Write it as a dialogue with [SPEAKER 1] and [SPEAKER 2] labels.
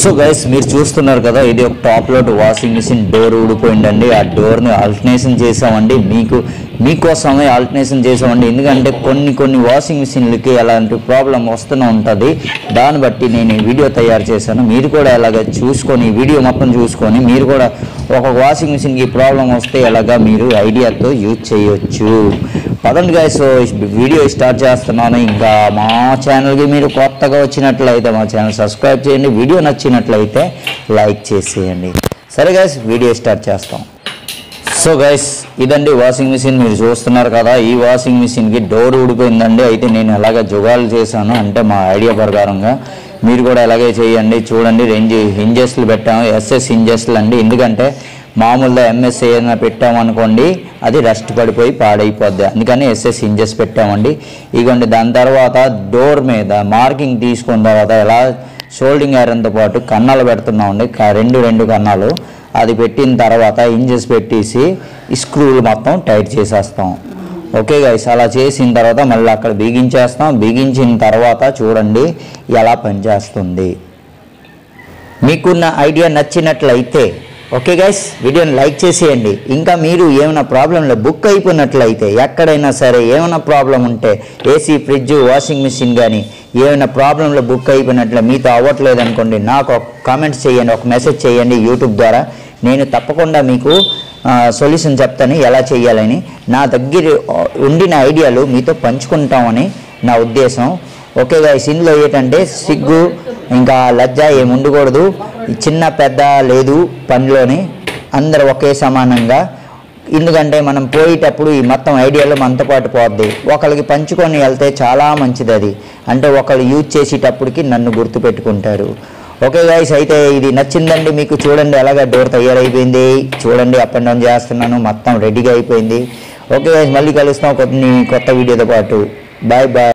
[SPEAKER 1] So guys మీరు చూస్తున్నారు కదా, ఇది ఒక top load washing machine door ఊడిపోయిందండి. ఆ డోర్ని ఆల్టర్నేషన్ చేసామండి, మీకోసమే ఆల్టర్నేషన్ చేసామండి. ఎందుకంటే కొన్ని వాషింగ్ మిషన్లకి అలాంటి ప్రాబ్లం వస్తూనే ఉంటుంది. దాన్ని బట్టి నేను ఈ వీడియో తయారు చేశాను. మీరు కూడా ఎలాగ చూసుకొని వీడియో మొత్తం చూసుకొని మీరు కూడా ఒక వాషింగ్ మిషన్కి ప్రాబ్లం వస్తే ఎలాగా మీరు ఐడియాతో యూజ్ చేయొచ్చు. పదండి గైస్, వీడియో స్టార్ట్ చేస్తున్నాను. ఇంకా మా ఛానల్కి మీరు కొత్తగా వచ్చినట్లయితే మా ఛానల్ సబ్స్క్రైబ్ చేయండి. వీడియో నచ్చినట్లయితే లైక్ చేసేయండి. సరే గైస్, వీడియో స్టార్ట్ చేస్తాం. సో గైస్, ఇదండి వాషింగ్ మిషన్ మీరు చూస్తున్నారు కదా. ఈ వాషింగ్ మిషన్కి డోర్ ఊడిపోయిందండి. అయితే నేను ఎలాగ జుగాలు చేశాను అంటే మా ఐడియా ప్రకారంగా మీరు కూడా ఎలాగే చేయండి. చూడండి, రెండు హింజెస్లు పెట్టాము, ఎస్ఎస్ హింజెస్లు అండి. ఎందుకంటే మామూలుగా ఎంఎస్ ఏదైనా పెట్టామనుకోండి అది రస్ట్ పడిపోయి పాడైపోద్ది, అందుకని ఎస్ఎస్ హింజెస్ పెట్టామండి. ఇదిగోండి, దాని తర్వాత డోర్ మీద మార్కింగ్ తీసుకున్న తర్వాత ఎలా షోల్డింగ్ ఐరన్తో పాటు కన్నాలు పెడుతున్నామండి. రెండు కన్నాలు అది పెట్టిన తర్వాత హింజెస్ పెట్టేసి స్క్రూలు మొత్తం టైట్ చేసేస్తాం. ఓకే గైస్, అలా చేసిన తర్వాత మళ్ళీ అక్కడ బిగించేస్తాం. బిగించిన తర్వాత చూడండి ఎలా పనిచేస్తుంది. మీకున్న ఐడియా నచ్చినట్లయితే ఓకే గైస్, వీడియోని లైక్ చేసేయండి. ఇంకా మీరు ఏమైనా ప్రాబ్లంలో బుక్ అయిపోయినట్లయితే ఎక్కడైనా సరే ఏమైనా ప్రాబ్లం ఉంటే ఏసీ, ఫ్రిడ్జ్, వాషింగ్ మిషన్ కానీ ఏమైనా ప్రాబ్లంలో బుక్ అయిపోయినట్లే మీతో అవ్వట్లేదు అనుకోండి, నాకు ఒక కామెంట్స్ చేయండి, ఒక మెసేజ్ చేయండి యూట్యూబ్ ద్వారా. నేను తప్పకుండా మీకు సొల్యూషన్ చెప్తాను ఎలా చేయాలని. నా దగ్గర ఉండిన ఐడియాలు మీతో పంచుకుంటామని నా ఉద్దేశం. ఓకే గైస్, ఇందులో ఏంటంటే సిగ్గు ఇంకా లజ్జ ఏమి ఉండకూడదు. చిన్న పెద్ద లేదు పనిలోని, అందరూ ఒకే సమానంగా. ఎందుకంటే మనం పోయేటప్పుడు ఈ మొత్తం ఐడియాలో మనతో పాటు పోద్ది. ఒకరికి పంచుకొని వెళ్తే చాలా మంచిది. అది అంటే ఒకళ్ళు యూజ్ చేసేటప్పటికి నన్ను గుర్తుపెట్టుకుంటారు. ఓకే గైస్, అయితే ఇది నచ్చిందండి మీకు. చూడండి ఎలాగ డోర్ తయారైపోయింది. చూడండి, అప్ అండ్ డౌన్ చేస్తున్నాను, మొత్తం రెడీగా అయిపోయింది. ఓకే గైస్, మళ్ళీ కలుస్తాం కొత్త వీడియోతో పాటు. Bye bye.